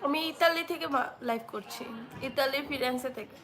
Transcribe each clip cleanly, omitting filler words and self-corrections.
আমি ইতালি থেকে লাইভ করছি, ইতালির ফিরেন্সে থেকে।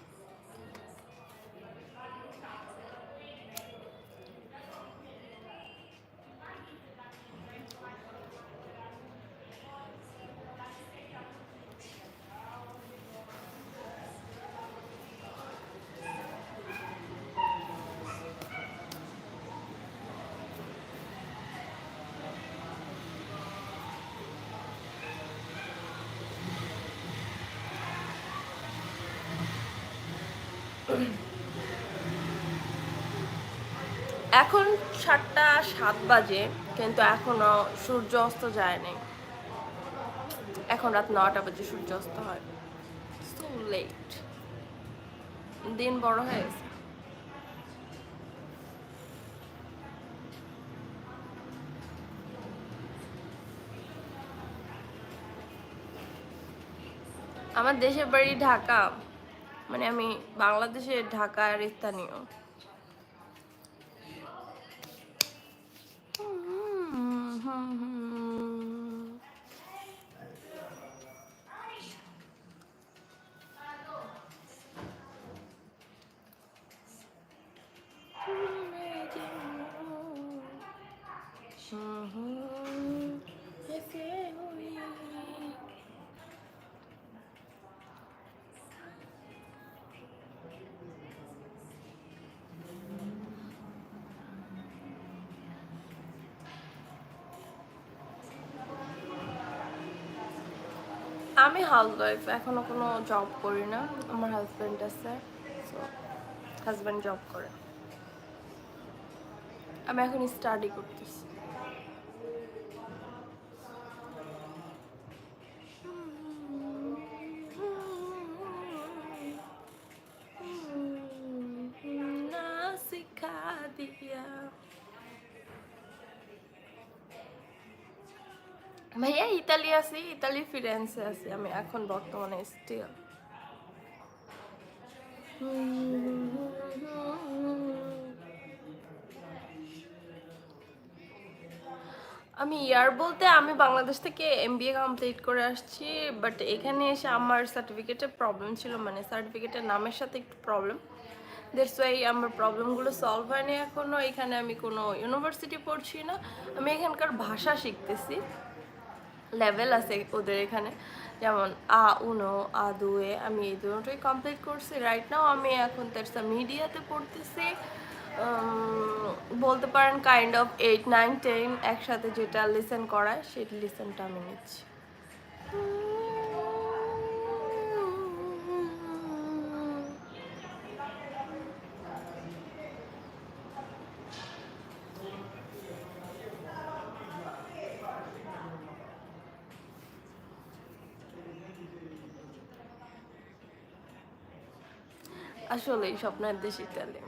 এখন 7:07 বাজে, কিন্তু এখনো সূর্য অস্ত যায়নি। এখন রাত 9টা বাজে সূর্য অস্ত হয়। সো লেট, দিন বড় হয়ে গেছে। আমার দেশের বাড়ি ঢাকা, মানে আমি বাংলাদেশের ঢাকার স্থানীয়। আমি হাউসওয়াইফ, এখনো কোনো জব করি না। আমার হাজব্যান্ড আছে, হাজব্যান্ড জব করে। আমি এখন স্টাডি করতেছি। না শিখা দিয়া ভাইয়া, ইতালি আছি, ইতালি ফিরেন্সে আছি আমি এখন বর্তমানে স্টিল। আমি ইয়ার বলতে আমি বাংলাদেশ থেকে এমবিএ কমপ্লিট করে আসছি, বাট এখানে এসে আমার সার্টিফিকেটের প্রবলেম ছিল, মানে সার্টিফিকেটের নামের সাথে একটু প্রবলেম। দ্যাটস ওয়াই আমার প্রবলেমগুলো সলভ হয়নি এখনও। এখানে আমি কোনো ইউনিভার্সিটি পড়ছি না, আমি এখানকার ভাষা শিখতেছি। লেভেল আছে ওদের এখানে, যেমন আ উনো আ দুয়ে, আমি এই দুটোই কমপ্লিট করছি। রাইট নাও আমি এখন তেরসা মিডিয়াতে পড়তেছি। বলতে পারেন কাইন্ড অফ 8, 9, 10 একসাথে যেটা লিসেন করায় সেই লিসেনটা আমি নিচ্ছি। আসলেই স্বপ্নের দেশ ইতালি।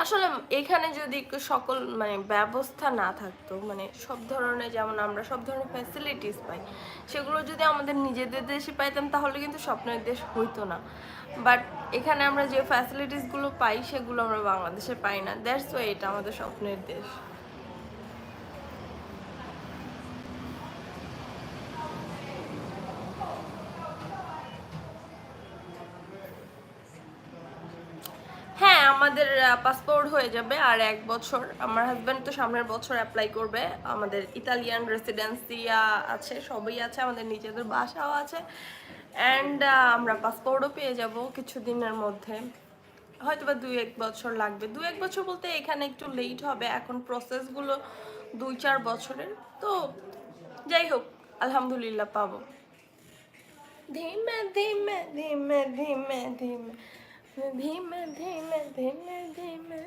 আসলে এখানে যদি সকল মানে ব্যবস্থা না থাকতো, মানে সব ধরনের, যেমন আমরা সব ধরনের ফ্যাসিলিটিস পাই, সেগুলো যদি আমাদের নিজেদের দেশে পাইতাম তাহলে কিন্তু স্বপ্নের দেশ হইতো না। বাট এখানে আমরা যে ফ্যাসিলিটিসগুলো পাই সেগুলো আমরা বাংলাদেশে পাই না। দ্যাটস ওয়াই এটা আমাদের স্বপ্নের দেশ। হ্যাঁ, আমাদের পাসপোর্ট হয়ে যাবে আর 1 বছর। আমার হাজব্যান্ড তো সামনের বছর অ্যাপ্লাই করবে। আমাদের ইতালিয়ান রেসিডেন্সি আছে, সবই আছে, আমাদের নিজেদের বাসাও আছে। অ্যান্ড আমরা পাসপোর্টও পেয়ে যাব কিছুদিনের মধ্যে। হয়তো বা 2-1 বছর লাগবে। 2-1 বছর বলতে এখানে একটু লেট হবে, এখন প্রসেসগুলো 2-4 বছরের। তো যাই হোক, আলহামদুলিল্লাহ পাবো। ধীমে ধীমে ধীমে ধীমে ধীমে ধীমে ধীমে ধীমে ধীমে